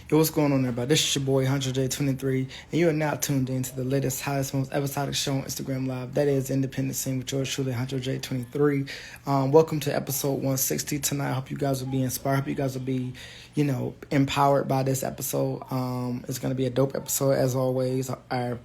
Yo, what's going on, everybody? This is your boy, Hunter J23, and you are now tuned in to the latest, hottest, most episodic show on Instagram Live. That is Independent Scene with yours truly, Hunter J23. Welcome to episode 160 tonight. I hope you guys will be inspired. I hope you guys will be, empowered by this episode. It's going to be a dope episode, as always. I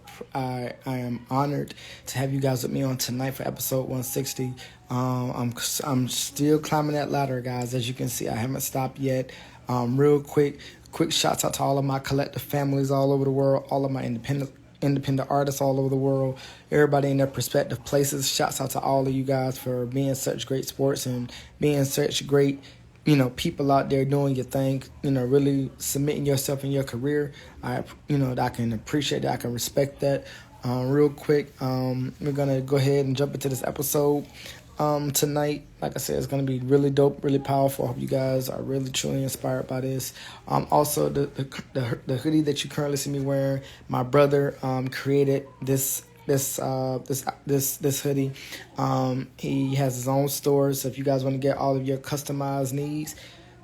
am honored to have you guys with me on tonight for episode 160. I'm still climbing that ladder, guys. As you can see, I haven't stopped yet. Real quick shouts out to all of my collective families all over the world, all of my independent artists all over the world, everybody in their respective places. Shouts out to all of you guys for being such great sports and being such great, people out there doing your thing, really submitting yourself in your career. I can appreciate that. I can respect that. Real quick, we're going to go ahead and jump into this episode. Tonight, like I said, it's going to be really dope, really powerful. I hope you guys are really truly inspired by this. Also, the hoodie that you currently see me wearing, my brother created this hoodie. He has his own store, so if you guys want to get all of your customized needs,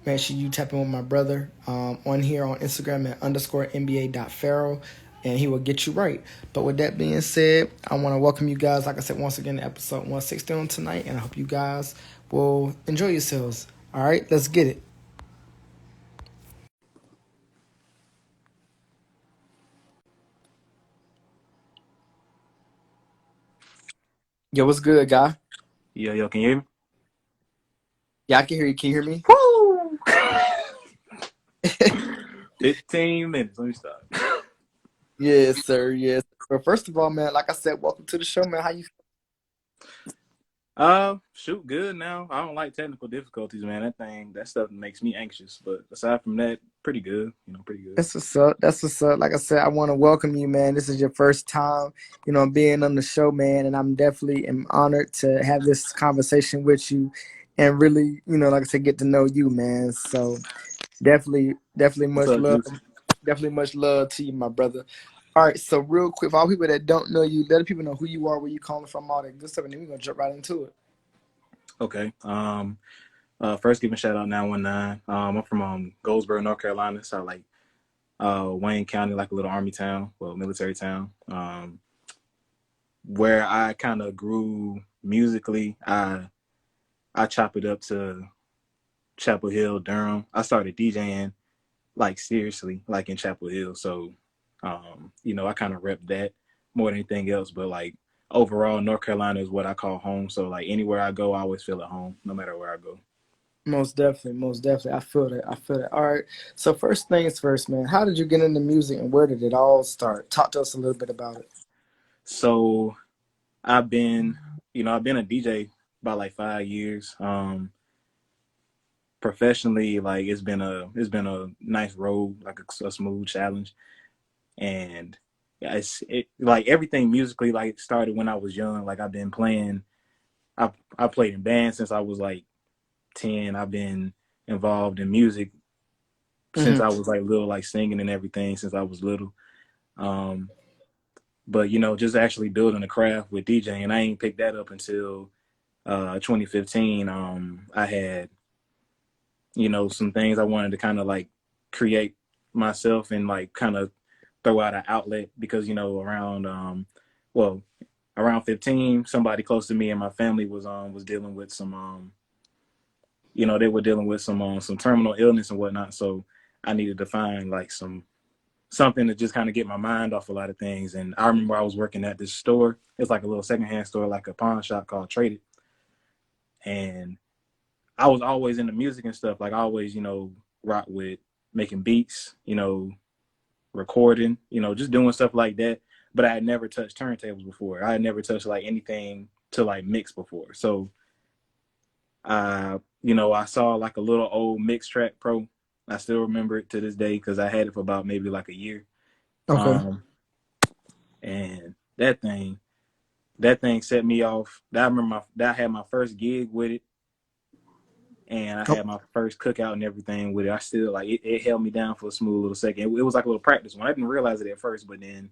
make sure you tap in with my brother on here on Instagram at _NBA.Pharaoh, and he will get you right. But with that being said, I want to welcome you guys, like I said, once again to episode 160 on tonight, and I hope you guys will enjoy yourselves. All right, let's get it. Yo, what's good, guy? Yo, can you hear me? Yeah, I can hear you. Can you hear me? Woo! 15 minutes. Let me stop. Yes, sir. Yes. But first of all, man, like I said, welcome to the show, man. How you? Shoot, good now. I don't like technical difficulties, man. That stuff makes me anxious. But aside from that, pretty good. Pretty good. That's what's up. That's what's up. Like I said, I want to welcome you, man. This is your first time, being on the show, man, and I'm definitely am honored to have this conversation with you, and really, like I said, get to know you, man. So definitely What's much up, love, Juice? definitely much love to you, my brother. All right, so real quick, for all people that don't know you, let people know who you are, where you calling from, all that good stuff, and then we're gonna jump right into it. Okay. First, give a shout out 919. I'm from Goldsboro, North Carolina. So like Wayne County, like a little army town, well, military town. Where I kind of grew musically, I chop it up to Chapel Hill, Durham. I started DJing like seriously, like in Chapel Hill. So, I kind of rep that more than anything else. But like overall, North Carolina is what I call home. So like anywhere I go, I always feel at home, no matter where I go. Most definitely, most definitely. I feel that. I feel that. All right. So first things first, man. How did you get into music, and where did it all start? Talk to us a little bit about it. So I've been, I've been a DJ about like 5 years. Professionally, like it's been a nice road, like a smooth challenge, and yeah, like everything musically like started when I was young. Like I've been playing. I played in bands since I was like 10. I've been involved in music since Mm-hmm. I was like little, like singing and everything since I was little. Um, but just actually building a craft with DJing, I ain't picked that up until 2015. I had some things I wanted to kind of like create myself and like kind of throw out an outlet because well around 15, somebody close to me and my family was dealing with they were dealing with some terminal illness and whatnot. So I needed to find like something to just kind of get my mind off a lot of things. And I remember I was working at this store. It's like a little secondhand store, like a pawn shop called Traded. And I was always into music and stuff. Like I always, rock with making beats, recording, just doing stuff like that. But I had never touched turntables before. I had never touched like anything to like mix before. So I saw like a little old Mix Track Pro. I still remember it to this day because I had it for about maybe like a year. Okay. Um, and that thing set me off. That I remember that I had my first gig with it, and I Oh, had my first cookout and everything with it. I still like it held me down for a smooth little second. It was like a little practice one. I didn't realize it at first, but then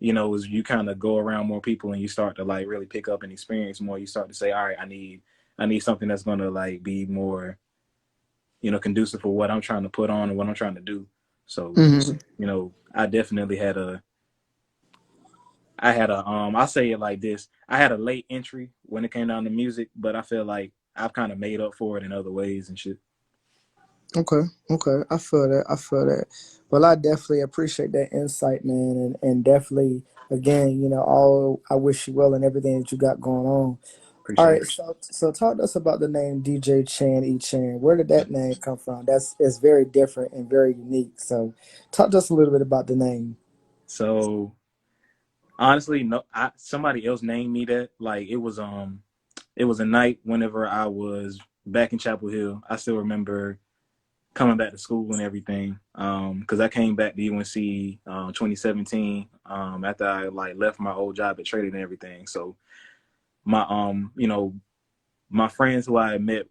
as you kind of go around more people and you start to like really pick up and experience more, you start to say, all right, I need something that's gonna like be more conducive for what I'm trying to put on and what I'm trying to do. So, Hmm. I definitely I'll say it like this. I had a late entry when it came down to music, but I feel like I've kind of made up for it in other ways and shit. Okay, okay, I feel that. I feel that. Well, I definitely appreciate that insight, man, and definitely, again, all I wish you well and everything that you got going on. All Appreciate right, it. so talk to us about the name DJ Chan E Chan. Where did that name come from? It's very different and very unique. So, talk to us a little bit about the name. So honestly, no, somebody else named me that. Like it was a night whenever I was back in Chapel Hill. I still remember coming back to school and everything. Because I came back to UNC 2017 after I like left my old job at Traded and everything. So my my friends who I had met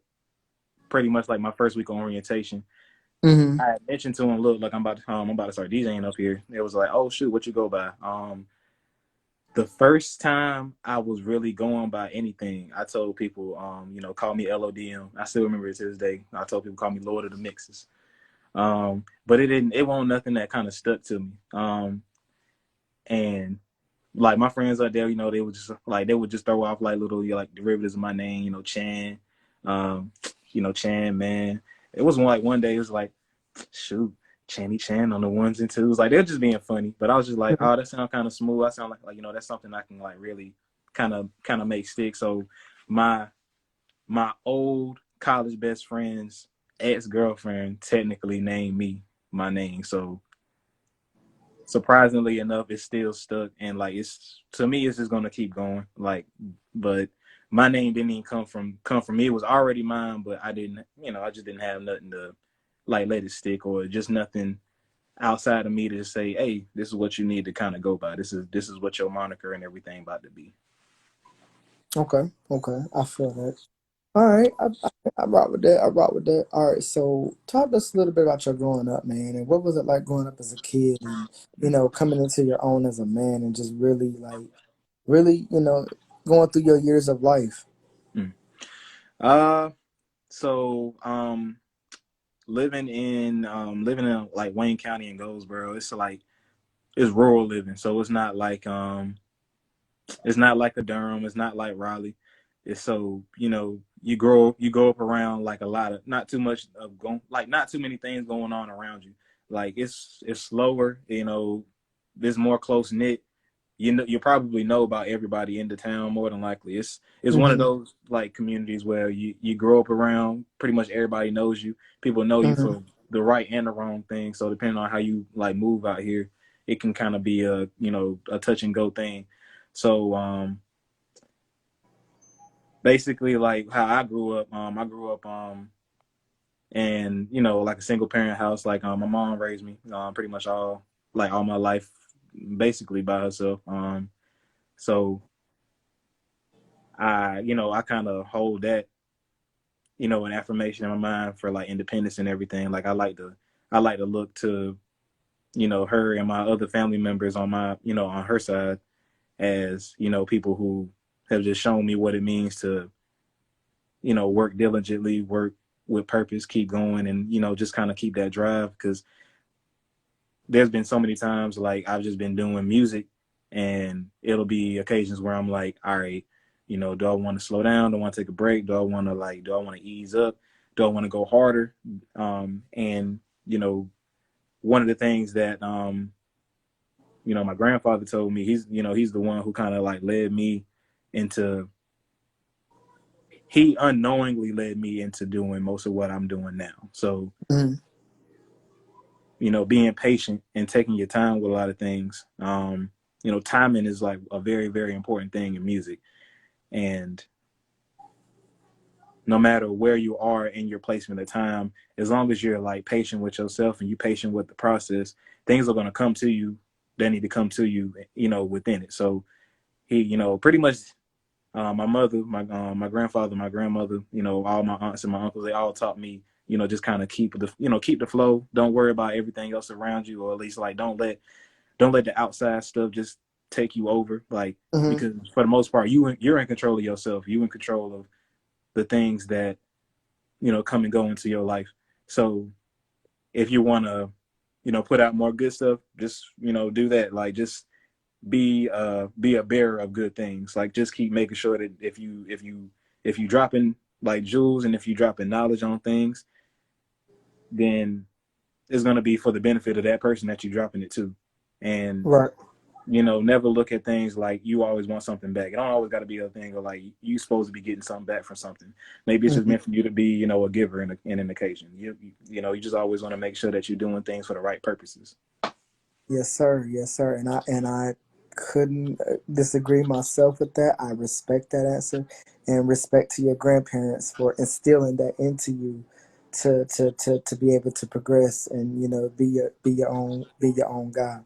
pretty much like my first week of orientation, Mm-hmm. I had mentioned to them, look, like I'm about to start DJing up here. It was like, oh shoot, what you go by? The first time I was really going by anything, I told people, call me LODM. I still remember it to this day. I told people call me Lord of the Mixes. But it wasn't nothing that kind of stuck to me. And like my friends out there, they would just throw off like little like derivatives of my name, Chan, um, Chan, man. It was like one day it was like, shoot, Channy Chan on the ones and twos. Like they're just being funny. But I was just like, oh, that sounds kind of smooth. I sound like that's something I can like really kind of make stick. So my my old college best friend's ex-girlfriend technically named me my name. So surprisingly enough, it's still stuck, and like it's to me it's just gonna keep going. Like, but my name didn't even come from me. It was already mine, but I didn't, I just didn't have nothing to like let it stick, or just nothing outside of me to say, hey, this is what you need to kind of go by. This is what your moniker and everything about to be. Okay, okay, I feel that. All right, I rock with that. I rock with that. All right, so talk to us a little bit about your growing up, man, and what was it like growing up as a kid, and coming into your own as a man, and just really really, going through your years of life. Mm. Uh, so living in like Wayne County and Goldsboro, it's rural living, so it's not like a Durham. It's not like Raleigh. It's so you grow up around like a lot of not too much of going like not too many things going on around you. Like it's slower. There's more close knit. You probably know about everybody in the town more than likely. It's one of Hmm. those like communities where you grow up around pretty much everybody knows you. People know you Hmm. for the right and the wrong thing. So depending on how you like move out here, it can kind of be a touch and go thing. So basically like how I grew up in like a single parent house. Like my mom raised me pretty much all my life basically by herself. So I kind of hold that an affirmation in my mind for like independence and everything. Like I like to look to her and my other family members on my on her side as people who have just shown me what it means to work diligently, work with purpose, keep going, and just kind of keep that drive. Because there's been so many times like I've just been doing music, and it'll be occasions where I'm like, all right, do I want to slow down? Do I want to take a break? Do I want to ease up? Do I want to go harder? And one of the things that my grandfather told me, he's the one who kind of like led me into he unknowingly led me into doing most of what I'm doing now. So, Hmm. being patient and taking your time with a lot of things. Timing is like a very, very important thing in music. And no matter where you are in your placement of time, as long as you're like patient with yourself and you patient with the process, things are going to come to you. They need to come to you, within it. So he, pretty much my mother, my grandfather, my grandmother, all my aunts and my uncles, they all taught me, just kind of keep the flow. Don't worry about everything else around you, or at least like don't let the outside stuff just take you over. Like Hmm. because for the most part, you're in control of yourself. You in control of the things that come and go into your life. So if you want to put out more good stuff, just do that. Like just be a bearer of good things. Like just keep making sure that if you dropping like jewels and if you dropping knowledge on things, then it's gonna be for the benefit of that person that you're dropping it to. And Right. never look at things like you always want something back. It don't always got to be a thing of like you supposed to be getting something back from something. Maybe it's just Mhm. meant for you to be, a giver in an occasion. You just always want to make sure that you're doing things for the right purposes. Yes, sir. Yes, sir. And I couldn't disagree myself with that. I respect that answer, and respect to your grandparents for instilling that into you, to be able to progress and be your own guy.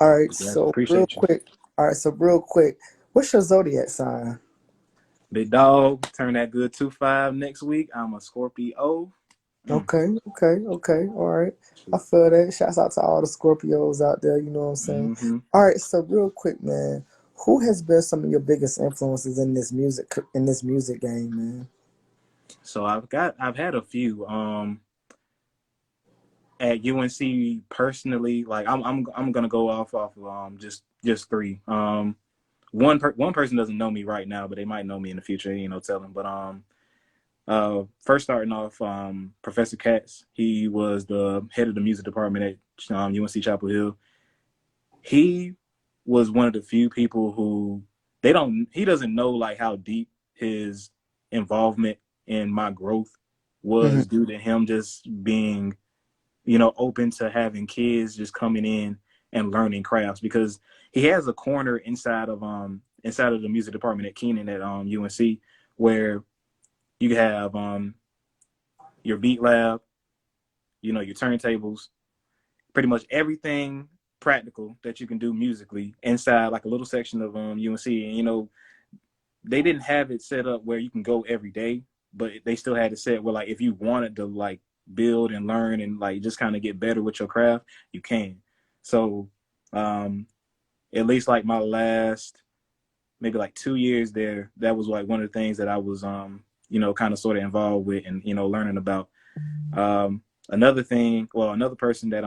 All right. Yes, So real appreciate you. quick. All right. So real quick. What's your zodiac sign? Big dog, turn that good 2-5 next week. I'm a Scorpio. Mm. Okay. Okay. Okay. All right. I feel that. Shouts out to all the Scorpios out there. You know what I'm saying? Mm-hmm. All right. So real quick, man. Who has been some of your biggest influences in this music game, man? So I've had a few. At UNC personally, like I'm gonna go off of just three. One person doesn't know me right now, but they might know me in the future. Tell them. But first starting off, Professor Katz. He was the head of the music department at UNC Chapel Hill. He was one of the few people who he doesn't know like how deep his involvement in my growth Hmm. was due to him just being open to having kids just coming in and learning crafts, because he has a corner inside of the music department at Keenan at UNC, where you have your beat lab, your turntables, pretty much everything practical that you can do musically inside like a little section of UNC. And they didn't have it set up where you can go every day, but they still had it set where like if you wanted to like build and learn and like just kind of get better with your craft, you can. So um at least like my last maybe like 2 years there, that was like one of the things that I was kind of sort of involved with and learning about. Another thing, well, another person that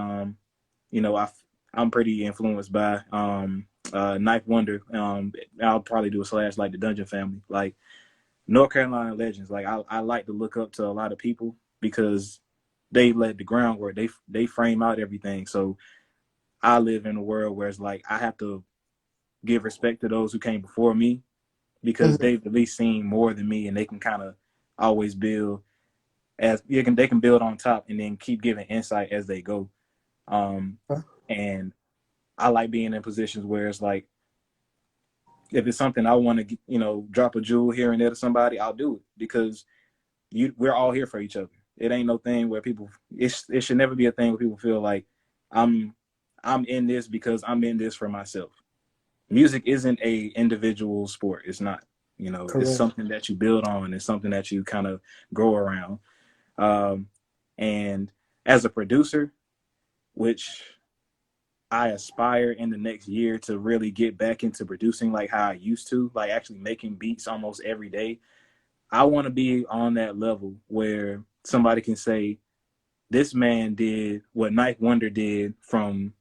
you know, I I'm pretty influenced by Knife Wonder. I'll probably do a slash like the Dungeon Family, like North Carolina legends. Like I like to look up to a lot of people because they laid the groundwork. They frame out everything. So I live in a world where it's like I have to give respect to those who came before me because Hmm. they've at least seen more than me, and they can kind of always build as they can build on top and then keep giving insight as they go. Um, and I like being in positions where it's like if it's something I want to drop a jewel here and there to somebody, I'll do it because we're all here for each other. It ain't no thing where it should never be a thing where people feel like I'm I'm in this because I'm in this for myself. Music isn't a individual sport. It's not. It's Correct. something that you build on. It's something that you kind of grow around. Um, and as a producer, which I aspire in the next year to really get back into producing like how I used to, like actually making beats almost every day. I want to be on that level where somebody can say, this man did what Knife Wonder did from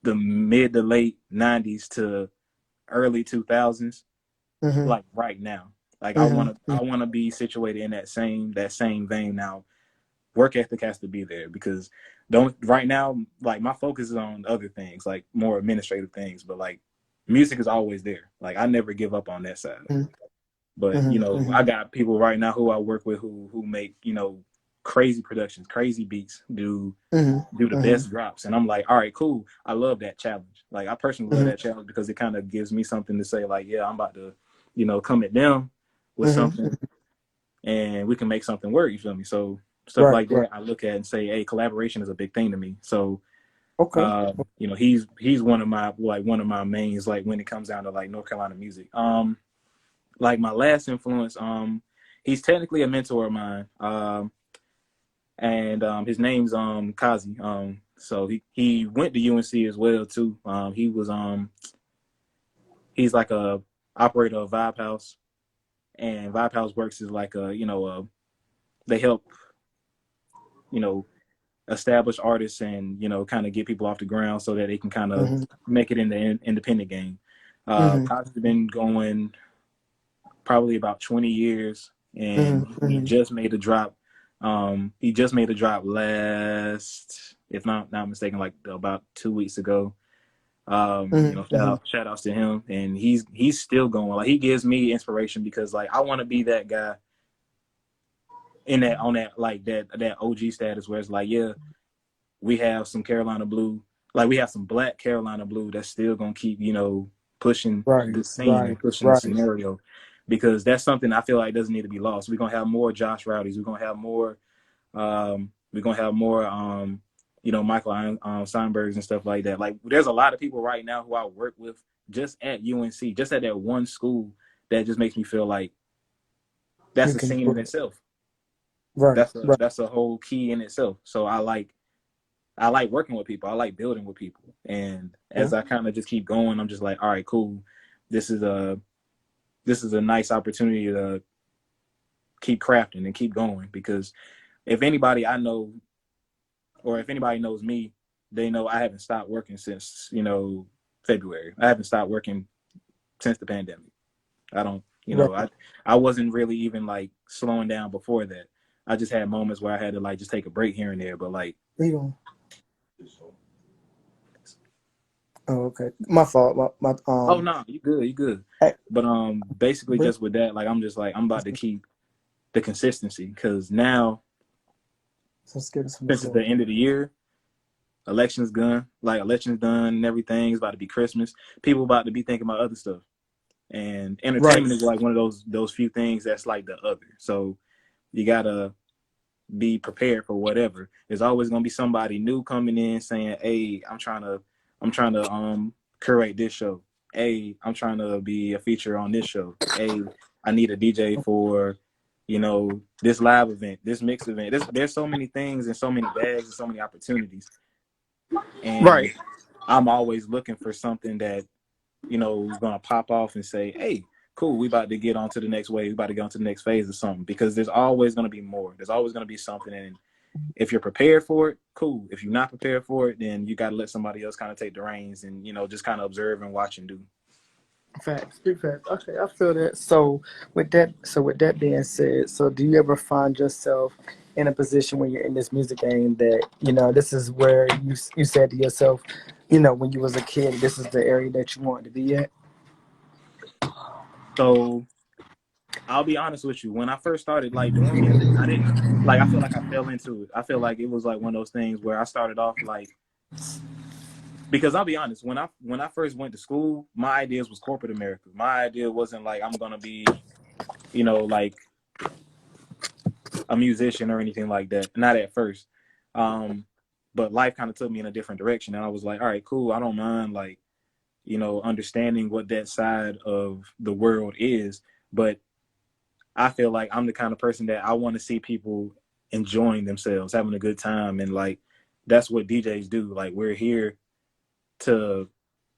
the mid to late 90s to early 2000s, Hmm. like right now. Like I want Hmm. to I want to be situated in that same vein now. Work ethic has to be there because don't right now like my focus is on other things, like more administrative things, but like music is always there. Like I never give up on that side. Hmm. But Hmm. Hmm. I got people right now who I work with who make crazy productions, crazy beats, Hmm. do the Hmm. best drops, and I'm like, all right, cool. I love that challenge. Like I personally love Hmm. that challenge because it kind of gives me something to say. Like, yeah, I'm about to come at them with something, Hmm. and we can make something work. You feel me? So stuff Right. like Right. that, I look at and say, hey, collaboration is a big thing to me. So Okay. he's one of my mains, like when it comes down to like North Carolina music. Like my last influence, he's technically a mentor of mine. And his name's Kazi. So he went to UNC as well too. He's like a operator of Vibe House, and Vibe House works as like a they help you know establish artists and kind of get people off the ground so that they can kind of Mm-hmm. make it in the independent game. Mm-hmm. Pops has been going probably about 20 years, and Mm-hmm. he Mm-hmm. just made a drop. He just made a drop last, if not mistaken, like about 2 weeks ago. Mm-hmm. Shout outs to him, and he's still going. Like, he gives me inspiration because like I want to be that guy in that on that like that OG status where it's like, yeah, we have some Carolina blue, like we have some black Carolina blue that's still gonna keep pushing Right. the scene Right. and pushing the Right. scenario, because that's something I feel like doesn't need to be lost. We're gonna have more Josh Rowdies. We're gonna have more Michael Steinbergs and stuff like that. Like, there's a lot of people right now who I work with just at UNC, just at that one school, that just makes me feel like that's You a can scene do in it. itself. Right. Right. That's a whole key in itself. So I like working with people. I like building with people. And Yeah. as I kind of just keep going, I'm just like, all right, cool. This is a nice opportunity to keep crafting and keep going, because if anybody I know, or if anybody knows me, they know I haven't stopped working since, February. I haven't stopped working since the pandemic. I don't, Right. I wasn't really even like slowing down before that. I just had moments where I had to like just take a break here and there, but like, We don't. Oh, okay. My fault. My oh no, you good, you good. Hey, But basically but just with that, like I'm just like I'm about to keep the consistency, because now, so scared of from the since it's the floor. end of the year, elections done and everything. It's about to be Christmas. People about to be thinking about other stuff, and Right. entertainment is like one of those few things that's like the other. So you gotta be prepared for whatever. There's always gonna be somebody new coming in saying, "Hey, I'm trying to curate this show. Hey, I'm trying to be a feature on this show. Hey, I need a DJ for, this live event, this mix event." There's so many things and so many bags and so many opportunities, Right. and I'm always looking for something that is gonna pop off and say, "Hey, cool, we about to get on to the next wave. We about to get on to the next phase or something." Because there's always gonna be more. There's always gonna be something, and if you're prepared for it, cool. If you're not prepared for it, then you got to let somebody else kind of take the reins and just kind of observe and watch and do. Facts. Big facts. Okay, I feel that. So with that being said, so do you ever find yourself in a position when you're in this music game that this is where you said to yourself, when you was a kid, this is the area that you wanted to be at? So I'll be honest with you. When I first started like doing music, I didn't like. I feel like I fell into it. I feel like it was like one of those things where I started off like, because I'll be honest, when I first went to school, my ideas was corporate America. My idea wasn't like I'm gonna be, like a musician or anything like that. Not at first. Um, but life kind of took me in a different direction, and I was like, all right, cool. I don't mind like understanding what that side of the world is, but I feel like I'm the kind of person that I want to see people enjoying themselves, having a good time, and like that's what DJs do. Like, we're here to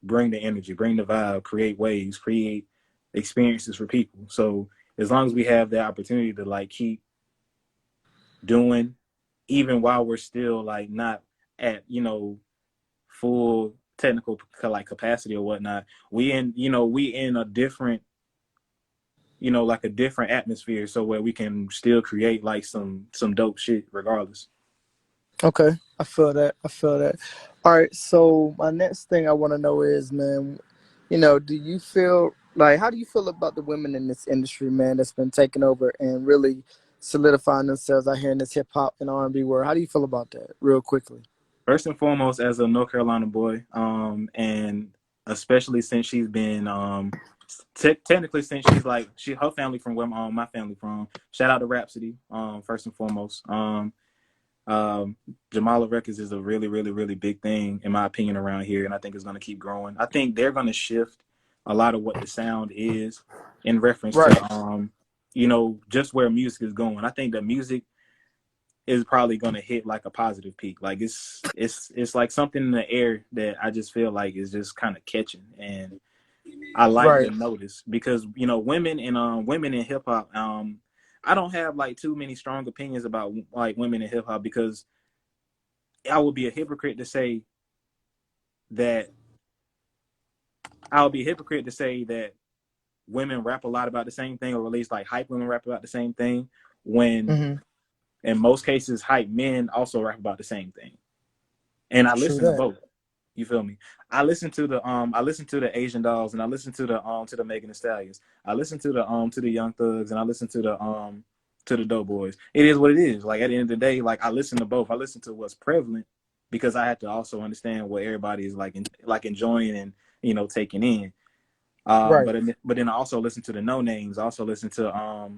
bring the energy, bring the vibe, create waves, create experiences for people. So as long as we have the opportunity to like keep doing, even while we're still like not at full technical like capacity or whatnot, we in a different like a different atmosphere, so where we can still create like some dope shit regardless. Okay, I feel that. I feel that. All right, so my next thing I want to know is, man, do you feel like how do you feel about the women in this industry, man, that's been taking over and really solidifying themselves out here in this hip hop and R&B world? How do you feel about that, real quickly? First and foremost, as a North Carolina boy, and especially since she's been technically, since she's like her family from where my family from. Shout out to Rhapsody, first and foremost. Um, Jamala Records is a really, really, really big thing in my opinion around here, and I think it's going to keep growing. I think they're going to shift a lot of what the sound is in reference Right, to just where music is going. I think that music is probably going to hit like a positive peak. Like, it's like something in the air that I just feel like is just kind of catching, and I like right, to notice, because women in hip hop, I don't have like too many strong opinions about like women in hip hop, because I would be a hypocrite to say that I would be a hypocrite to say that women rap a lot about the same thing, or at least like hype women rap about the same thing, when Mm-hmm. in most cases hype men also rap about the same thing. And I True listen to that. both. You feel me? I listen to the Asian Dolls, and I listen to the Megan Thee Stallions. I listen to the Young Thugs, and I listen to the Dope Boys. It is what it is. Like at the end of the day, like I listen to both. I listen to what's prevalent because I have to also understand what everybody is like enjoying and taking in. Right. But then I also listen to the no names. I also listen to I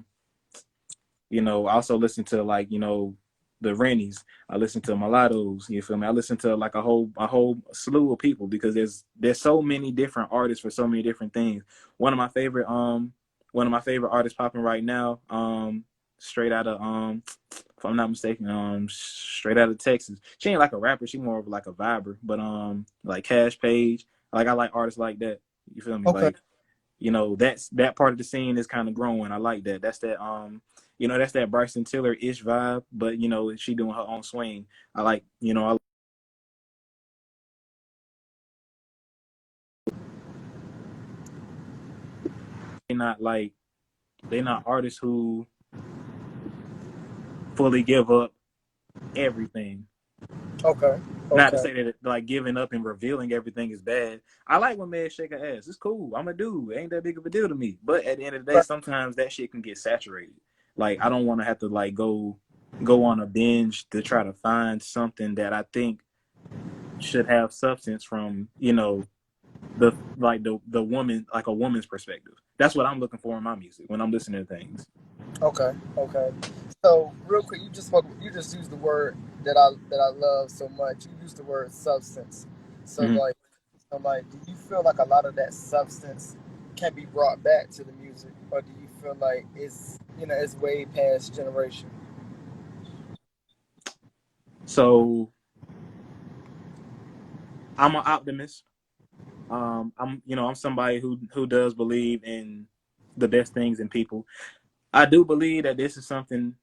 also listen to the Rennies. I listen to mulattoes. You feel me? I listen to like a whole slew of people because there's so many different artists for so many different things. One of my favorite artists popping right now, straight out of if I'm not mistaken, straight out of Texas. She ain't like a rapper, she more of like a viber, but like Cash Page. Like I like artists like that. You feel me? Okay. Like that part of the scene is kind of growing. I like that. That's that Bryson Tiller ish vibe, but she doing her own swing. I like, I they not like they're not artists who fully give up everything. Okay. Not to Okay. say that like giving up and revealing everything is bad. I like when men shake her ass. It's cool. I'm a dude. It ain't that big of a deal to me. But at the end of the day, Right. sometimes that shit can get saturated. Like I don't want to have to like go on a binge to try to find something that I think should have substance from the woman, like a woman's perspective. That's what I'm looking for in my music when I'm listening to things. Okay. Okay. So real quick, you just used the word that I love so much. You used the word substance. So Mm-hmm. like do you feel like a lot of that substance can be brought back to the music, or do you feel like it's way past generation? So I'm an optimist. I'm somebody who does believe in the best things in people. I do believe that this is something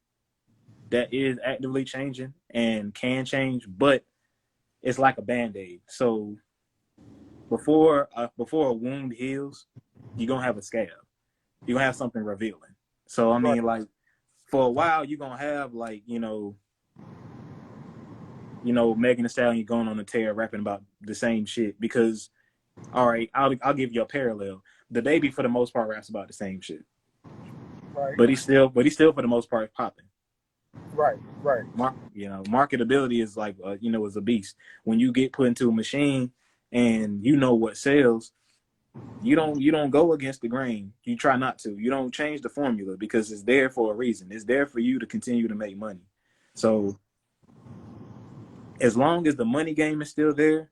that is actively changing and can change, but it's like a band-aid. So before a wound heals, you're gonna have a scab. You're gonna have something revealing. So I Right. mean, like for a while, you're gonna have like Megan Thee Stallion going on a tear, rapping about the same shit. Because all right, I'll give you a parallel. The Baby for the most part raps about the same shit, Right. but he's still for the most part popping. Right. Right. Marketability is like is a beast. When you get put into a machine and you know what sells, you don't go against the grain. You try not to. You don't change the formula because it's there for a reason. It's there for you to continue to make money. So as long as the money game is still there,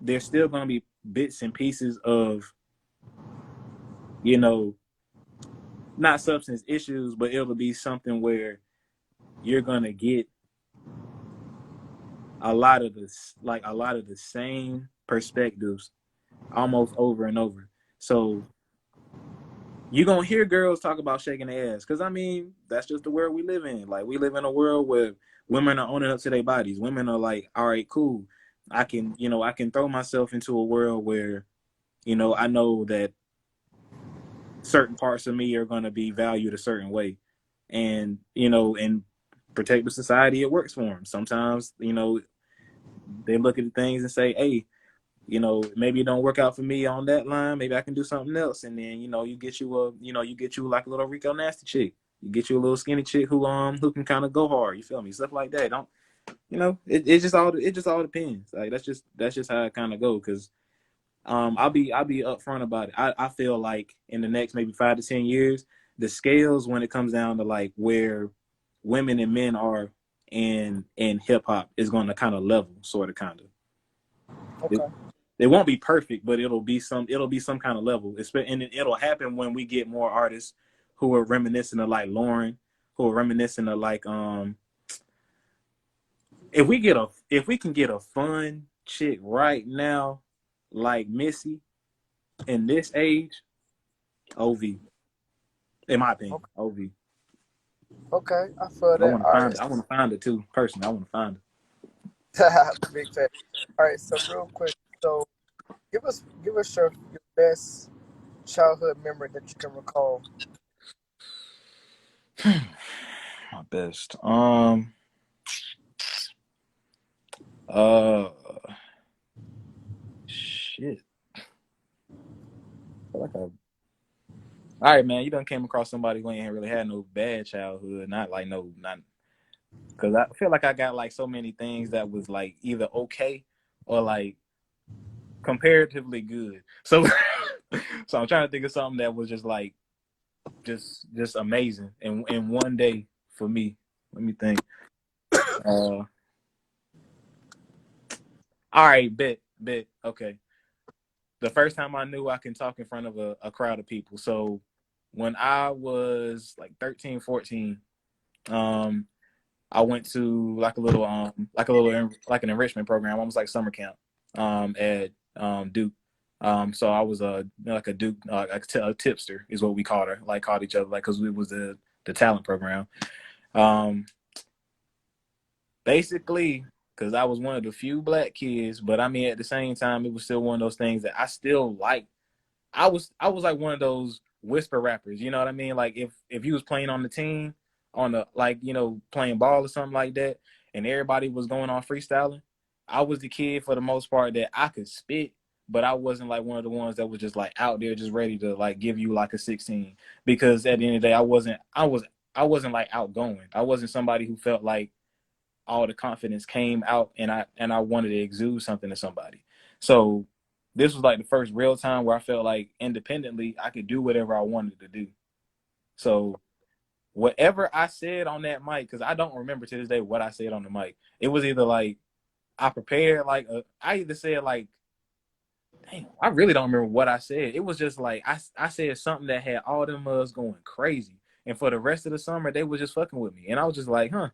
there's still going to be bits and pieces of you know not substance issues, but it'll be something where you're going to get a lot of the same perspectives almost over and over. So you're gonna hear girls talk about shaking their ass. Cause I mean, that's just the world we live in. Like we live in a world where women are owning up to their bodies. Women are like, all right, cool. I can throw myself into a world where, I know that certain parts of me are gonna be valued a certain way. And, in protective society it works for them. Sometimes, they look at things and say, hey, maybe it don't work out for me on that line. Maybe I can do something else. And then, you get you like a little Rico nasty chick. You get you a little skinny chick who can kind of go hard. You feel me? Stuff like that. Don't it just all depends. Like that's just how it kind of go. Cause I'll be upfront about it. I feel like in the next maybe 5 to 10 years, the scales when it comes down to like where women and men are in hip hop is going to kind of level, sort of, kind of. It, Okay. it won't be perfect, but it'll be some kind of level. And it'll happen when we get more artists who are reminiscent of like Lauren, who are reminiscent of like if we can get a fun chick right now like Missy in this age, OV, in my opinion, Okay. OV. Okay. I feel I that want to find it. artist. I want to find it too. Personally, I want to find it. Big fan. All right, so real quick, so give us your best childhood memory that you can recall. My best. Uh, shit. I feel like I. All right, man. You done came across somebody who ain't really had no bad childhood. Not like no, not because I feel like I got like so many things that was like either okay or like comparatively good. So, so I'm trying to think of something that was just like just amazing in one day for me. Let me think. All right, bet. Okay. The first time I knew I can talk in front of a crowd of people. So when I was like 13, 14, um, I went to like an enrichment program, almost like summer camp, at Duke. So I was like a Duke a tipster is what we called each other, like because we was the talent program. Um, Basically, because I was one of the few black kids, but I mean at the same time it was still one of those things that I still like. I was like one of those whisper rappers, you know what I mean? Like if you was playing on the team on the like, playing ball or something like that, and everybody was going on freestyling, I was the kid for the most part that I could spit, but I wasn't like one of the ones that was just like out there just ready to like give you like a 16. Because at the end of the day I wasn't like outgoing. I wasn't somebody who felt like all the confidence came out and I wanted to exude something to somebody. So this was like the first real time where I felt like independently I could do whatever I wanted to do. So whatever I said on that mic, because I don't remember to this day what I said on the mic. It was either like I prepared I either said like, damn, I really don't remember what I said. It was just like I said something that had all them mugs going crazy. And for the rest of the summer, they were just fucking with me. And I was just like, huh.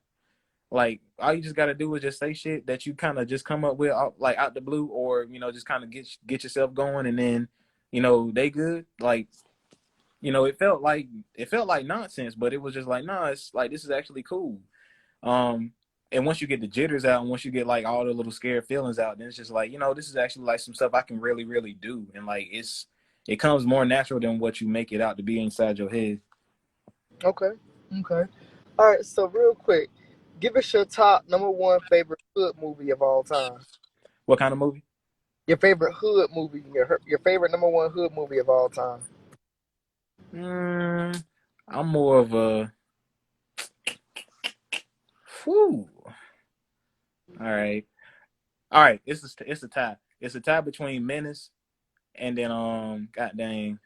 Like all you just got to do is just say shit that you kind of just come up with like out the blue, or just kind of get yourself going, and then they good. Like it felt like nonsense, but it was just like, nah, it's like this is actually cool. Um, and once you get the jitters out, and once you get like all the little scared feelings out, then it's just like this is actually like some stuff I can really really do, and like it comes more natural than what you make it out to be inside your head. Okay. Okay. All right. So real quick, give us your top number one favorite hood movie of all time. What kind of movie? Your favorite hood movie. Your favorite number one hood movie of all time. Mm, I'm more of a whew. All right. All right. It's a tie. It's a tie between Menace and then God dang.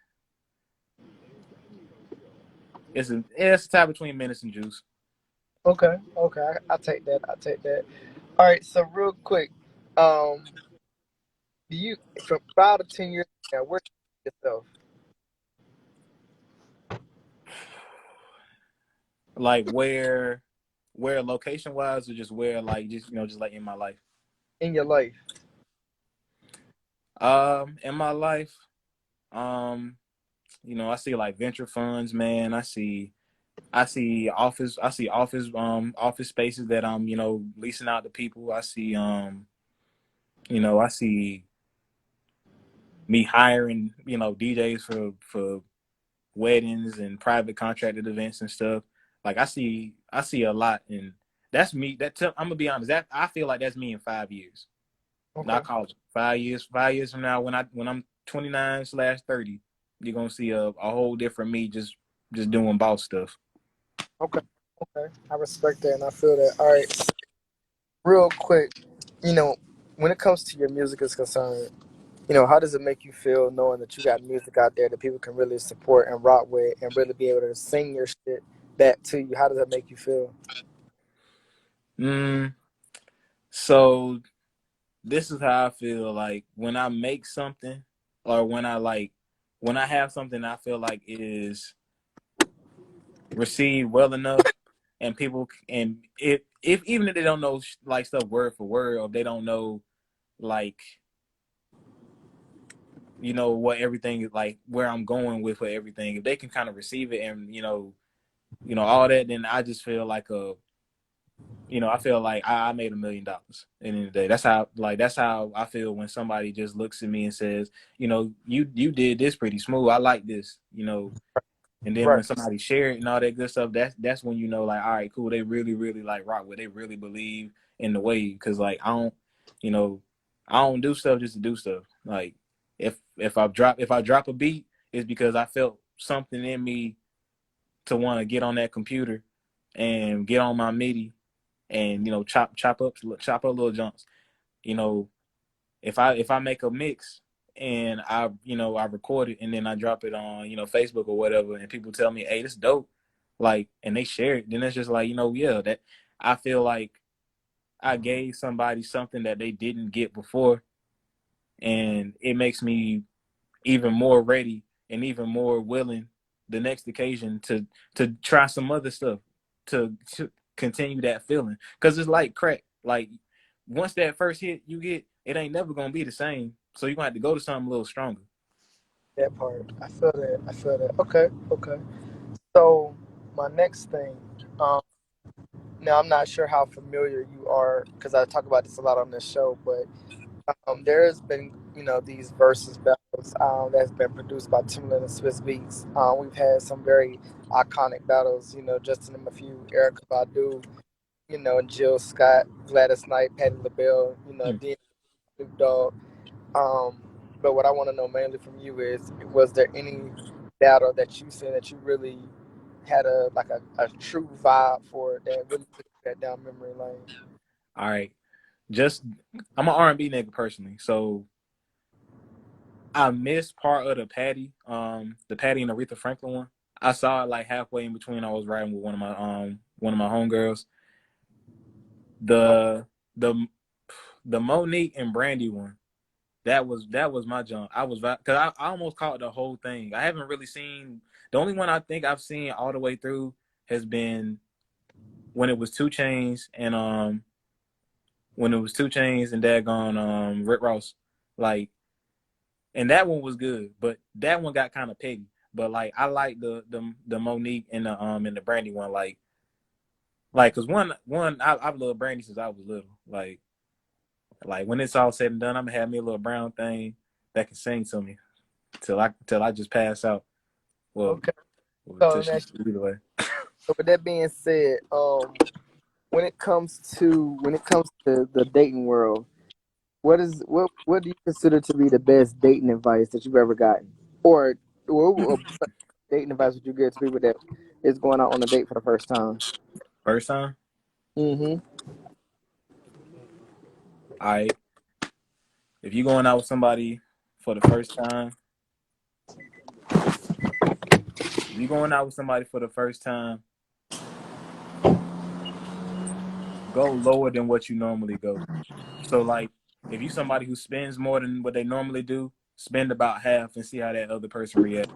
It's a tie between Menace and Juice. Okay. Okay. I take that. I take that. All right. So real quick, um, do you from 5 to 10 years now, where do you see yourself Like where location wise, or just where like just like in my life. in your life? In my life, um, I see like venture funds, man. I see office spaces that I'm, leasing out to people. I see me hiring, DJs for weddings and private contracted events and stuff. Like I see a lot, and that's me. I'm gonna be honest. That I feel like that's me in 5 years. Okay. Not college. 5 years. 5 years from now, when I'm 29/30, you're gonna see a whole different me just doing boss stuff. Okay. Okay. I respect that and I feel that. All right. Real quick, you know, when it comes to your music is concerned, how does it make you feel knowing that you got music out there that people can really support and rock with and really be able to sing your shit back to you? How does that make you feel? Mm, so this is how I feel like when I make something, or when I have something I feel like is received well enough, and people, and if even if they don't know like stuff word for word, or if they don't know like what everything is, like where I'm going with everything, if they can kind of receive it, and all that, then I just feel like I feel like I made $1 million at the end of the day. That's how I feel when somebody just looks at me and says, you did this pretty smooth. I like this. And then Right. when somebody share it and all that good stuff, that's when like, all right, cool. They really, really like rock with. They really believe in the wave. Because like you know, I don't do stuff just to do stuff. Like if I drop a beat, it's because I felt something in me to want to get on that computer and get on my MIDI and chop up little jumps. You know, if I make a mix and I record it and then I drop it on Facebook or whatever, and people tell me, hey, this dope, like, and they share it, then it's just like, yeah, that I feel like I gave somebody something that they didn't get before, and it makes me even more ready and even more willing the next occasion to try some other stuff to continue that feeling, because it's like crack. Like once that first hit you get, it ain't never gonna be the same, so you're gonna have to go to something a little stronger. That part. I feel that. I feel that. Okay. Okay. So my next thing. Um, Now I'm not sure how familiar you are because I talk about this a lot on this show, but there has been these versus battles that's been produced by Timbaland and Swiss Beats. We've had some very iconic battles. Just to name a few: Erica Badu, Jill Scott, Gladys Knight, Patti LaBelle, Hmm. D. Snoop Dogg. Um, but what I want to know mainly from you is, was there any battle that you seen that you really had a true vibe for that really took that down memory lane? All right, just I'm an R&B nigga personally, so I missed part of the Patty and Aretha Franklin one. I saw it like halfway in between. I was riding with one of my homegirls. Oh, The Monique and Brandy one. That was my jump. Because I almost caught the whole thing. I haven't really seen the only one I think I've seen all the way through has been when it was Two Chains and daggone Rick Ross. Like, and that one was good, but that one got kind of petty. But like I like the Monique and the Brandy one, like cause one I've loved Brandy since I was little. Like when it's all said and done, I'm gonna have me a little brown thing that can sing to me till I just pass out. Well, okay. till So she now, either way. so with that being said, when it comes to the dating world, what do you consider to be the best dating advice that you've ever gotten, or what dating advice would you give to people that is going out on a date for the first time? First time, Mm-hmm. I if you going out with somebody for the first time, if you going out with somebody for the first time, go lower than what you normally go. So like if you somebody who spends more than what they normally do, spend about half and see how that other person reacts.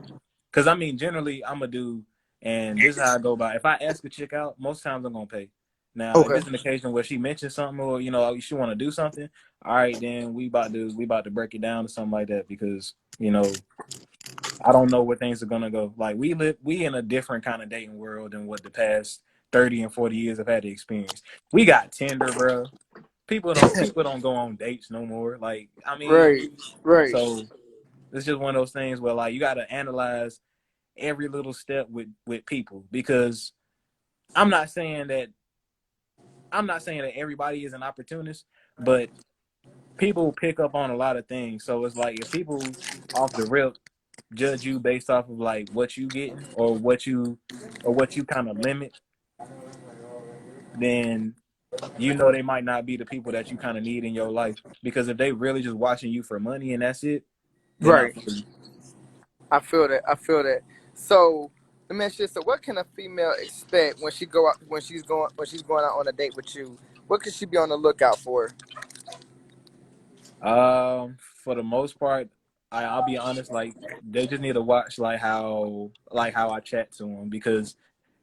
Cause I mean, generally I'm a dude, and this is how I go about. If I ask a chick out, most times I'm gonna pay. Now, if Okay. it's an occasion where she mentions something or she want to do something, all right, then we about to break it down or something like that, because I don't know where things are gonna go. Like we in a different kind of dating world than what the past 30 and 40 years have had to experience. We got Tinder, bro. People don't go on dates no more. Like I mean, Right. Right. so it's just one of those things where like you got to analyze every little step with people, because I'm not saying that I'm not saying that everybody is an opportunist, but people pick up on a lot of things. So it's like if people off the rip judge you based off of like what you getting or what you kind of limit, then they might not be the people that you kind of need in your life. Because if they really just watching you for money and that's it, they're not Right. for you. I feel that. I feel that. So let me ask you this. So what can a female expect when she go out when she's going out on a date with you? What could she be on the lookout for? For the most part, I'll be honest. Like they just need to watch like how I chat to them, because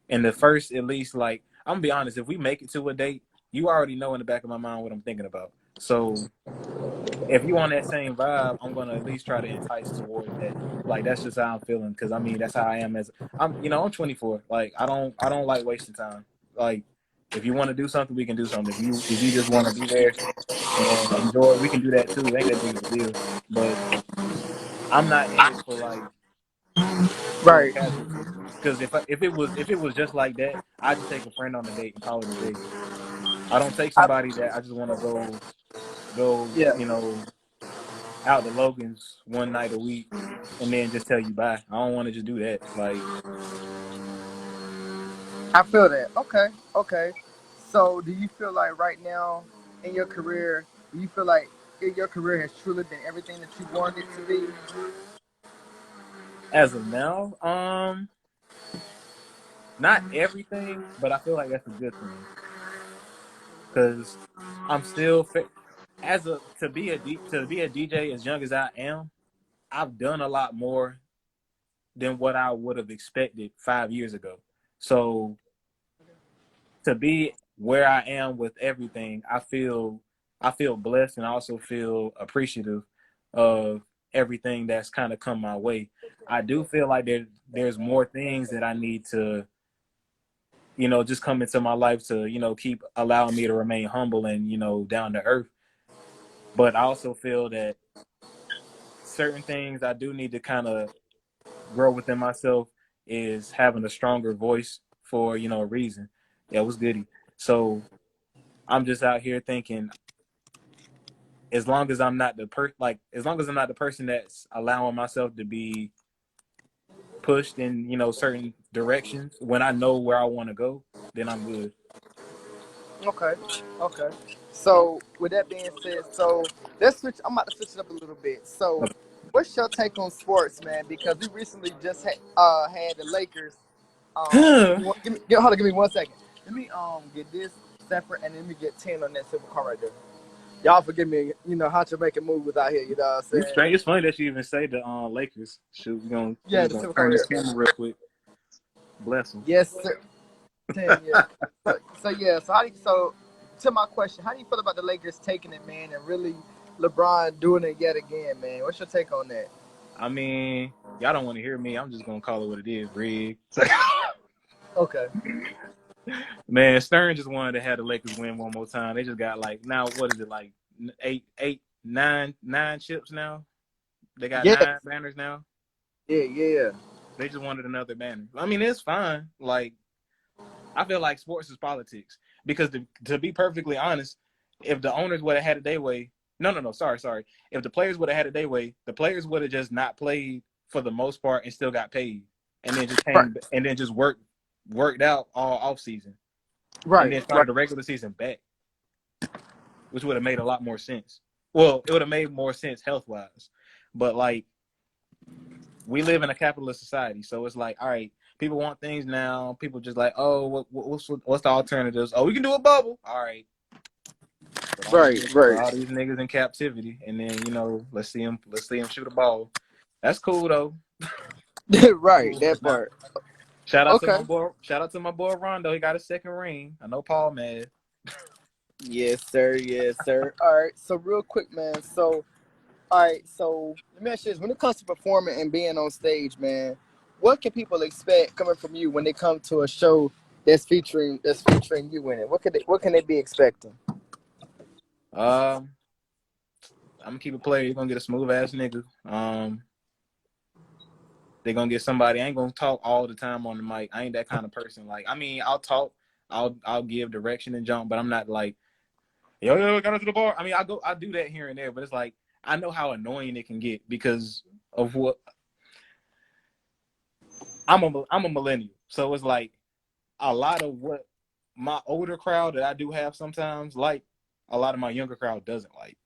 in the first, at least, like I'm gonna be honest. If we make it to a date, you already know in the back of my mind what I'm thinking about. So if you on that same vibe, I'm gonna at least try to entice towards that. Like that's just how I'm feeling, because I mean that's how I am. I'm 24. Like I don't like wasting time. Like If you want to do something, we can do something. If you just want to be there and enjoy it, we can do that too. It ain't that big of a deal. But I'm not in it for like full Right. casualty. Because if it was just like that, I just take a friend on a date and call it a day. I don't take I, somebody that I just want to go yeah. out to Logan's one night a week and then just tell you bye. I don't want to just do that. Like I feel that. Okay. Okay. So, do you feel like right now in your career, do you feel like your career has truly been everything that you wanted it to be? as of now, not everything, but I feel like that's a good thing because I'm still as a to be a DJ as young as I am. I've done a lot more than what I would have expected 5 years ago. So to be where I am with everything, I feel blessed and I also feel appreciative of everything that's kind of come my way. I do feel like there's more things that I need to, just come into my life to, keep allowing me to remain humble and, down to earth. But I also feel that certain things I do need to kind of grow within myself is having a stronger voice for, a reason. Yeah, it was goody. So I'm just out here thinking, as long as I'm not as long as I'm not the person that's allowing myself to be pushed in, certain directions when I know where I want to go, then I'm good. Okay. Okay. So, with that being said, so let's switch. I'm about to switch it up a little bit. So, what's your take on sports, man? Because we recently just had the Lakers. Okay. Hold on, give me 1 second. Let me get this separate, and let me get 10 on that silver car right there. Y'all forgive me. You know how to make a move out here. You know what I'm You saying? straight. It's funny that you even say the Lakers. Shoot, we Yeah, just the gonna silver car turn right this there. camera real quick. Bless them. Yes, sir. 10. Yeah. So yeah. So so to my question, how do you feel about the Lakers taking it, man, and really LeBron doing it yet again, man? What's your take on that? I mean, y'all don't want to hear me. I'm just gonna call it what it is, Rig. Okay. Man, Stern just wanted to have the Lakers win one more time. They just got like now what is it like nine chips now? They got Yeah. 9 banners now. Yeah. Yeah. They just wanted another banner. I mean, it's fine. Like I feel like sports is politics because to be perfectly honest, if the owners would have had it their way, no, sorry. If the players would have had it their way, the players would have just not played for the most part and still got paid, and then just Right. came and then just worked out all off season, and Right. then Right. started the regular season back, which would have made a lot more sense. Well, it would have made more sense health wise, but like we live in a capitalist society, so it's like, all right, people want things now. People just like, oh, what's the alternatives? Oh, we can do a bubble. All right, Right. put Right. all these niggas in captivity, and then let's see them shoot a ball. That's cool though. Right. Cool for That now. part. Okay. Shout out to my boy Rondo. He got a second ring. I know Paul mad. Yes, sir. Yes, sir. All right. So real quick, man. So all right. So let me ask you this: when it comes to performing and being on stage, man, what can people expect coming from you when they come to a show that's featuring you in it? What can they be expecting? Um, I'm gonna keep it player. You're gonna get a smooth ass nigga. They're gonna get somebody. I ain't gonna talk all the time on the mic. I ain't that kind of person. Like, I mean, I'll talk, I'll give direction and jump, but I'm not like, yo, got to the bar. I mean, I do that here and there, but it's like I know how annoying it can get because of what I'm a millennial, so it's like a lot of what my older crowd that I do have sometimes like a lot of my younger crowd doesn't like.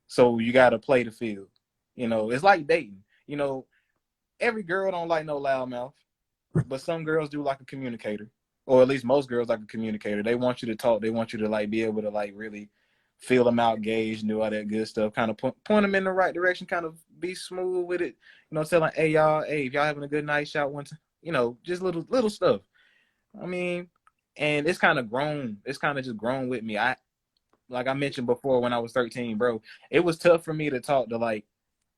So you got to play the field. It's like dating. Every girl don't like no loudmouth. But some girls do like a communicator, or at least most girls like a communicator. They want you to talk. They want you to like be able to like really feel them out, gauge, and do all that good stuff. Kind of point them in the right direction. Kind of be smooth with it. Tell them, hey y'all, hey if y'all having a good night, shout one. Just little stuff. I mean, and it's kind of grown. It's kind of just grown with me. Like I mentioned before when I was 13, bro. It was tough for me to talk to like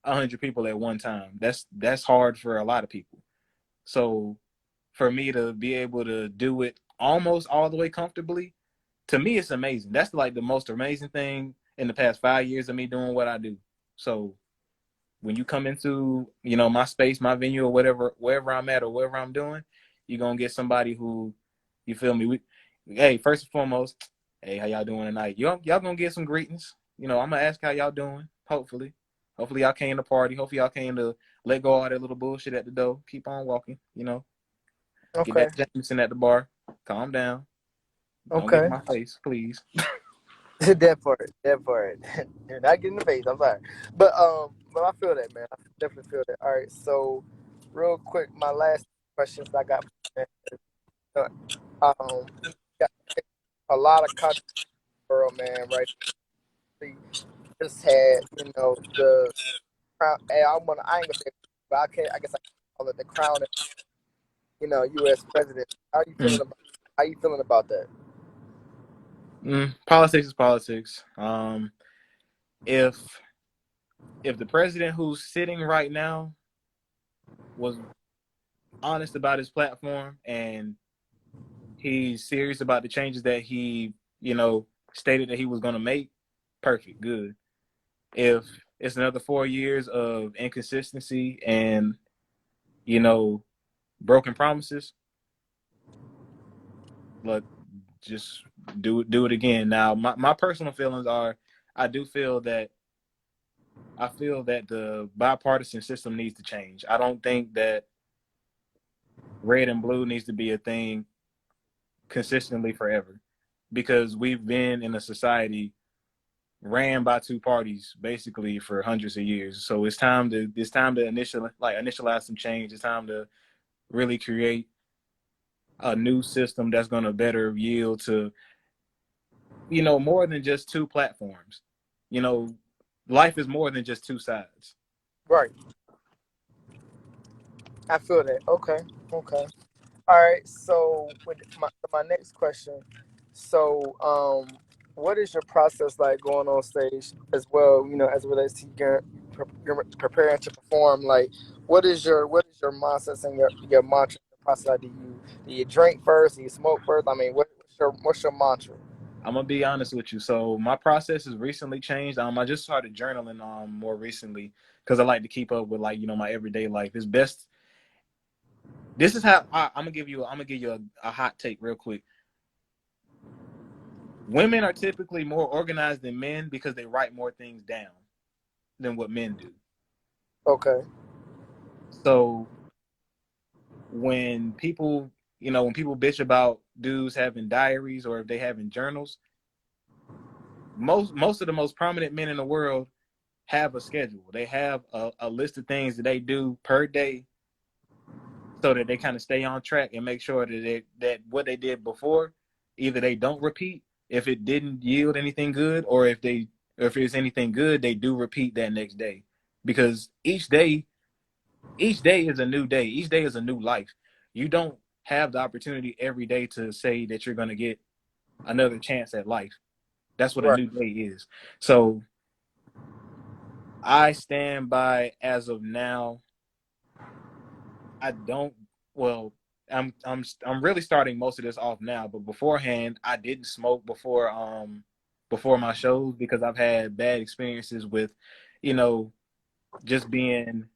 100 people at one time. That's hard for a lot of people. So for me to be able to do it almost all the way comfortably, to me it's amazing. That's like the most amazing thing in the past 5 years of me doing what I do. So when you come into, my space, my venue, or whatever, wherever I'm at or whatever I'm doing, you're gonna get somebody who, you feel me? Hey, first and foremost, hey, how y'all doing tonight? Y'all gonna get some greetings. I'm gonna ask how y'all doing. Hopefully y'all came to party. Hopefully y'all came to let go of all that little bullshit at the door. Keep on walking. Get Okay. that Jameson at the bar. Calm down. Don't get in Okay. my face, please. That part. That part. You're not getting the face. I'm sorry, but I feel that, man. I definitely feel that. All right. So, real quick, my last questions I got. Got a lot of content, world, man. Right. We just had, the crown. Hey, I ain't gonna say, but I can't. I guess I can call it the crown. U.S. president. How you feeling Mm. about? How you feeling about that? Politics is politics. If the president who's sitting right now was honest about his platform and he's serious about the changes that he, stated that he was going to make, perfect, good. If it's another 4 years of inconsistency and, you know, broken promises, look, just do it again. Now, my personal feelings are, I do feel that the bipartisan system needs to change. I don't think that red and blue needs to be a thing consistently forever, because we've been in a society ran by two parties basically for hundreds of years. So it's time to initialize some change. It's time to really create a new system that's going to better yield to, more than just two platforms. You know, life is more than just two sides. Right. I feel that. Okay. Okay. All right. So with my next question, so what is your process like going on stage as well? As it relates to your preparing to perform. Like, what is your mindset and your mantra? Your process. Like, do you drink first? Do you smoke first? I mean, what's your mantra? I'm gonna be honest with you. So my process has recently changed. I just started journaling more recently because I like to keep up with, like, my everyday life. It's best. This is how I'm gonna give you a hot take real quick. Women are typically more organized than men because they write more things down than what men do. Okay. So when people, when people bitch about dudes having diaries or if they having journals, most of the most prominent men in the world have a schedule. They have a list of things that they do per day so that they kind of stay on track and make sure that what they did before, either they don't repeat if it didn't yield anything good, or if it's anything good, they do repeat that next day. Because each day is a new day. Each day is a new life. You don't have the opportunity every day to say that you're going to get another chance at life. That's what a Right. new day is. So I stand by, as of now, I don't. Well, I'm really starting most of this off now, but beforehand, I didn't smoke before my shows because I've had bad experiences with, you know, just being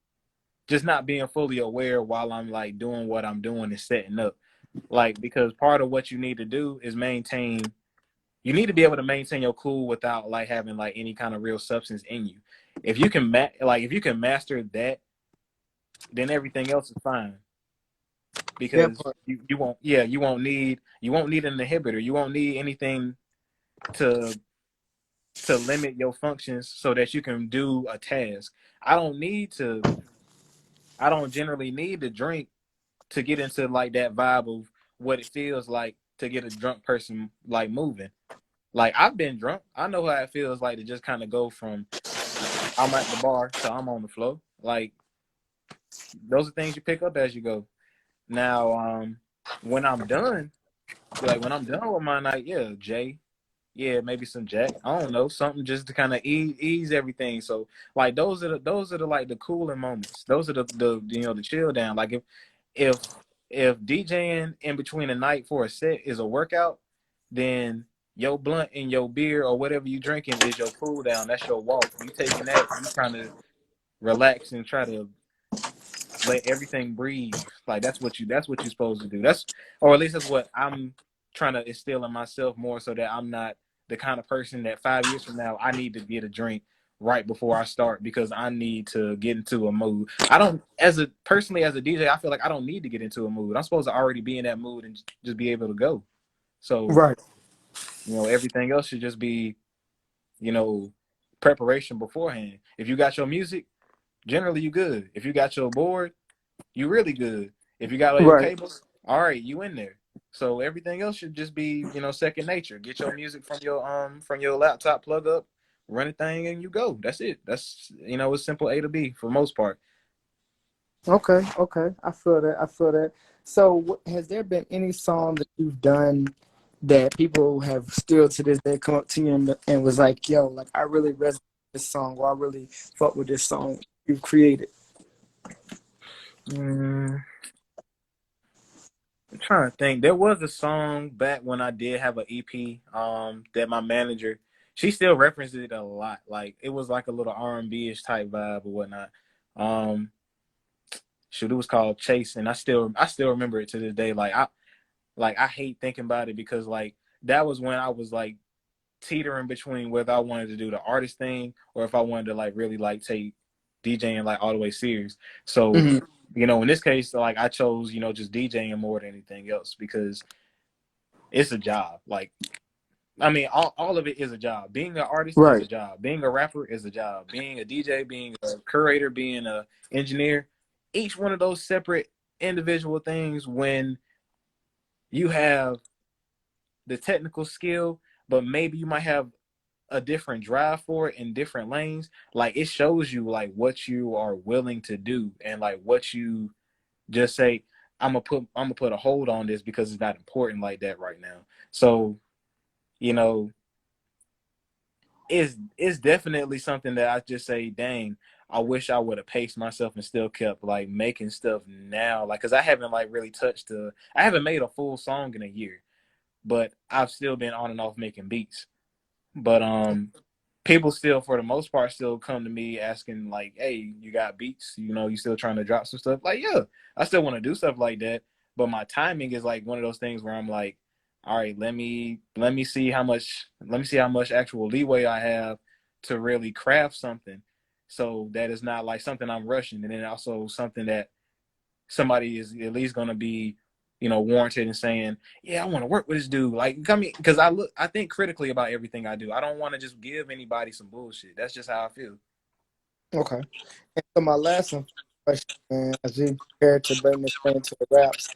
just not being fully aware while I'm like doing what I'm doing and setting up. Like, because part of what you need to do is maintain. You need to be able to maintain your cool without like having like any kind of real substance in you. If you can master that, then everything else is fine, That because part. you won't need an inhibitor. You won't need anything to limit your functions so that you can do a task. I don't need to. I don't generally need to drink to get into like that vibe of what it feels like to get a drunk person like moving. Like, I've been drunk. I know how it feels like to just kind of go from I'm at the bar to I'm on the floor. Like, those are things you pick up as you go. Now, when I'm done, when I'm done with my night, yeah, Jay, yeah, maybe some Jack. I don't know, something just to kind of ease everything. So like those are the like the cooling moments. Those are the chill down. Like if if DJing in between a night for a set is a workout, then your blunt and your beer or whatever you drinking is your cool down. That's your walk. You taking that, you trying to relax and try to let everything breathe. Like that's what you're supposed to do. That's or at least that's what I'm trying to instill in myself more so that I'm not the kind of person that 5 years from now I need to get a drink right before I start because I need to get into a mood. I don't as a personally as a DJ, I feel like I don't need to get into a mood. I'm supposed to already be in that mood and just be able to go. So, Right. everything else should just be, you know, preparation beforehand. If you got your music, generally you good. If you got your board, you really good. If you got all your Right. cables, all right, you in there. So everything else should just be, second nature. Get your music from your laptop, plug up, run a thing, and you go. That's it. That's it's simple A to B for most part. Okay. Okay. I feel that. I feel that. So, has there been any song that you've done that people have still to this day come up to you and was like, "Yo, like I really resonate with this song, or I really fuck with this song you've created." Mm, I'm trying to think. There was a song back when I did have an EP, that my manager, she still references it a lot. Like it was like a little R&B ish type vibe or whatnot. Um, Shoot, it was called Chase, and I still remember it to this day. Like I hate thinking about it because like that was when I was like teetering between whether I wanted to do the artist thing or if I wanted to like really like take DJing like all the way serious. So, Hmm. in this case, like I chose, just DJing more than anything else because it's a job. Like I mean, all of it is a job. Being an artist is a Right. job. Being a rapper is a job. Being a DJ, being a curator, being a engineer, each one of those separate individual things when you have the technical skill, but maybe you might have a different drive for it in different lanes. Like it shows you like what you are willing to do and like what you just say, I'm gonna put a hold on this because it's not important like that right now. So, you know, it's definitely something that I just say, dang, I wish I would have paced myself and still kept like making stuff now. Like, cause I haven't like really I haven't made a full song in a year, but I've still been on and off making beats. But people still, for the most part, still come to me asking like, "Hey, you got beats? You still trying to drop some stuff?" Like, yeah, I still want to do stuff like that, but my timing is like one of those things where I'm like, "All right, let me see how much actual leeway I have to really craft something, so that it's not like something I'm rushing, and then also something that somebody is at least going to be, warranted in saying, yeah, I want to work with this dude. Like, I mean, because I think critically about everything I do. I don't want to just give anybody some bullshit. That's just how I feel. Okay. And so my last question, man, as we prepare to bring this thing to the wraps,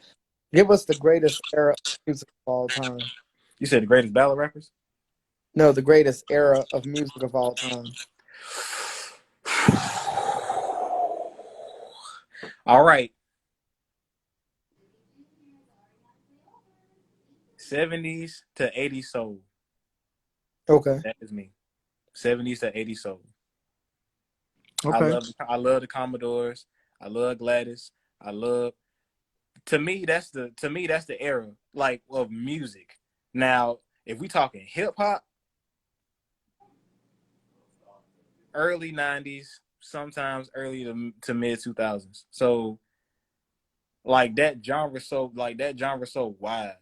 give us the greatest era of music of all time. You said the greatest ballad rappers. No, the greatest era of music of all time. All right, 70s to 80s soul. Okay. That is me. 70s to 80s soul. I Okay. love I love the Commodores. I love Gladys. I love to me that's the era like of music. Now, if we talking hip hop, early 90s, sometimes early to mid 2000s. So that genre so wide.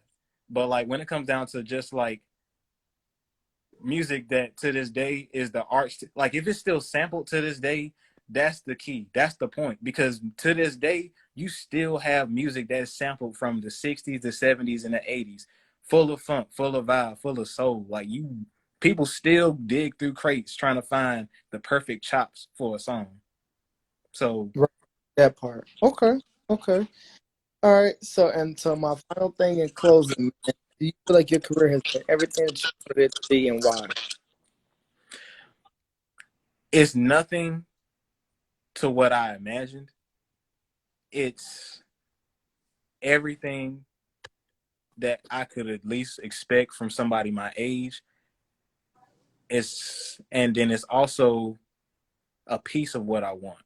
But like when it comes down to just like music that to this day is the arts, like if it's still sampled to this day, that's the key. That's the point because to this day you still have music that is sampled from the 60s, the 70s and the 80s, full of funk, full of vibe, full of soul. Like people still dig through crates trying to find the perfect chops for a song. So Right. That part. Okay. Okay. All right. So my final thing in closing, man, do you feel like your career has been everything that you wanted it to be and why? it's nothing to what I imagined. It's everything that I could at least expect from somebody my age. And then it's also a piece of what I want.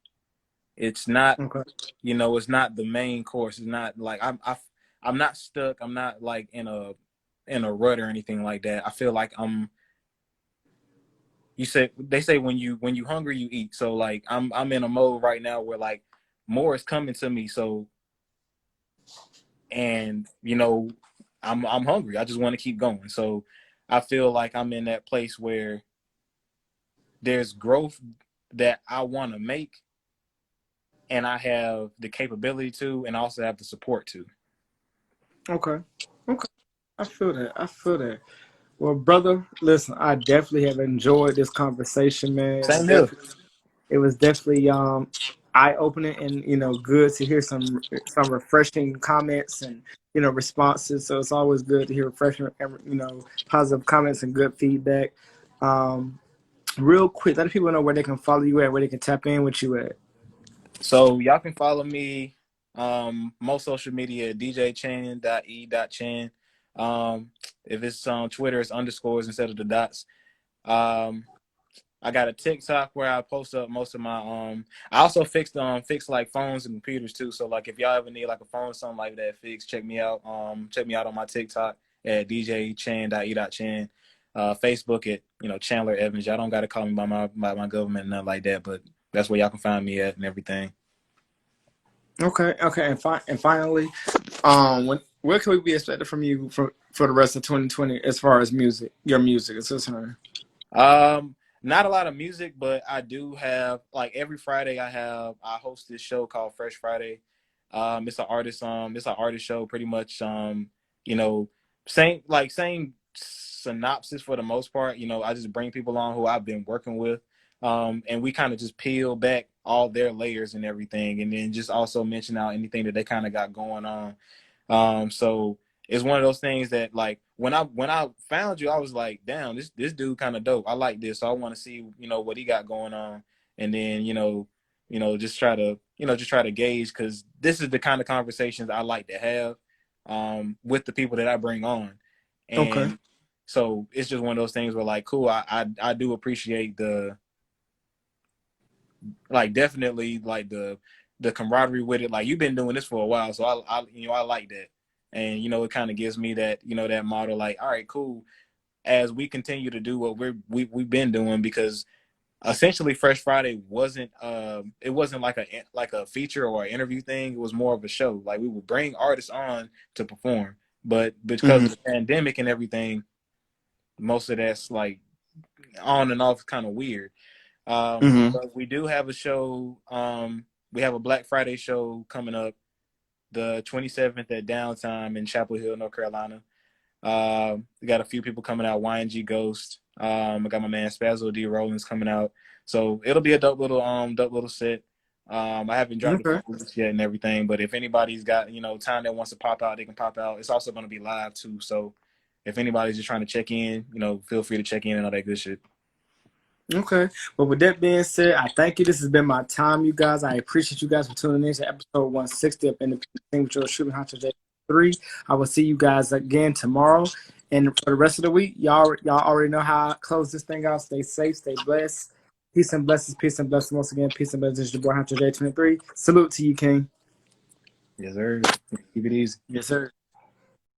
It's not, Okay. it's not the main course. It's not like I'm not stuck. I'm not like in a rut or anything like that. I feel like they say when you hungry you eat. So like I'm in a mode right now where like more is coming to me. So and I'm hungry. I just want to keep going. So I feel like I'm in that place where there's growth that I want to make, and I have the capability to, and also have the support to. Okay. Okay. I feel that. I feel that. Well, brother, listen, I definitely have enjoyed this conversation, man. Same here. It was definitely eye opening and good to hear some refreshing comments and responses. So it's always good to hear refreshing positive comments and good feedback. Um, Real quick, let people know where they can follow you at, where they can tap in with you at. So y'all can follow me most social media djchan.e.chan. If it's on Twitter, it's underscores instead of the dots. Um, I got a TikTok where I post up most of my I also fix like phones and computers too. So like if y'all ever need like a phone or something like that fixed, check me out on my TikTok at djchan.e.chan. Facebook at Chandler Evans. Y'all don't gotta call me by my government and nothing like that, but that's where y'all can find me at and everything. Okay, okay, and finally, where can we be expected from you for the rest of 2020 as far as your music is concerned? Not a lot of music, but I do have like every Friday I host this show called Fresh Friday. It's an artist show pretty much. You know, same synopsis for the most part. I just bring people on who I've been working with. And we kind of just peel back all their layers and everything, and then just also mention out anything that they kind of got going on. So it's one of those things that like when I found you, I was like, damn, this dude kind of dope. I like this, so I want to see what he got going on, and then just try to gauge, because this is the kind of conversations I like to have with the people that I bring on, Okay, and so it's just one of those things where like, cool, I do appreciate the like definitely like the camaraderie with it. Like you've been doing this for a while, so I like that, and it kind of gives me that model. Like, all right, cool. As we continue to do what we've been doing, because essentially Fresh Friday wasn't like a feature or an interview thing. It was more of a show. Like we would bring artists on to perform, but because mm-hmm. of the pandemic and everything, most of that's like on and off, kind of weird. Mm-hmm. But we do have a show. We have a Black Friday show coming up the 27th at Downtime in Chapel Hill, North Carolina. We got a few people coming out. YNG Ghost. I got my man Spazzo D Rollins coming out. So it'll be a dope little set. I haven't dropped the Okay. full list yet and everything, but if anybody's got time that wants to pop out, they can pop out. It's also going to be live too. So if anybody's just trying to check in, feel free to check in and all that good shit. Okay. Well, with that being said, I thank you. This has been my time, you guys. I appreciate you guys for tuning in to episode 160 of Independent Thing with your shooting Hunter J3. I will see you guys again tomorrow. And for the rest of the week, y'all already know how I close this thing out. Stay safe, stay blessed. Peace and blessings, peace and blessings. Once again, peace and blessings. It's your boy Hunter J23. Salute to you, King. Yes, sir. Keep it easy. Yes, sir.